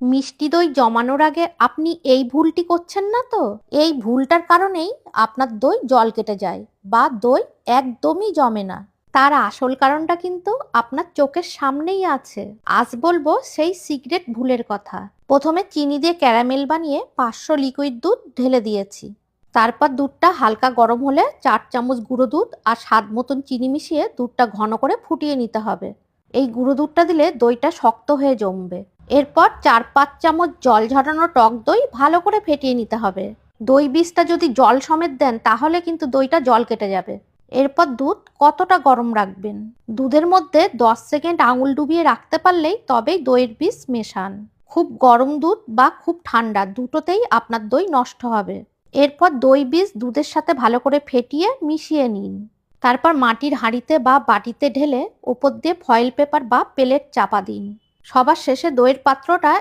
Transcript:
মিষ্টি দই জমানোর আগে আপনি এই ভুলটি করছেন না তো? এই ভুলটার কারণেই আপনার দই জল কেটে যায় বা দই একদমই জমে না। তার আসল কারণটা কিন্তু আপনার চোখের সামনেই আছে। আজ বলবো সেই সিক্রেট ভুলের কথা। প্রথমে চিনি দিয়ে ক্যারামেল বানিয়ে 500 লিকুইড দুধ ঢেলে দিয়েছি। তারপর দুধটা হালকা গরম হলে 4 চামচ গুঁড়ো দুধ আর স্বাদ মতন চিনি মিশিয়ে দুধটা ঘন করে ফুটিয়ে নিতে হবে। এই গুঁড়ো দুধটা দিলে দইটা শক্ত হয়ে জমবে। এরপর 4-5 চামচ জল ঝরানো টক দই ভালো করে ফেটিয়ে নিতে হবে। দই বীজটা যদি জল সমেত দেন তাহলে কিন্তু দইটা জল কেটে যাবে। এরপর দুধ কতটা গরম রাখবেন? দুধের মধ্যে 10 সেকেন্ড আঙুল ডুবিয়ে রাখতে পারলেই তবেই দইয়ের বীজ মেশান। খুব গরম দুধ বা খুব ঠান্ডা দুটোতেই আপনার দই নষ্ট হবে। এরপর দই বীজ দুধের সাথে ভালো করে ফেটিয়ে মিশিয়ে নিন। তারপর মাটির হাঁড়িতে বা বাটিতে ঢেলে ওপর দিয়ে ফয়েল পেপার বা পেলেট চাপা দিন। সবার শেষে দইয়ের পাত্রটা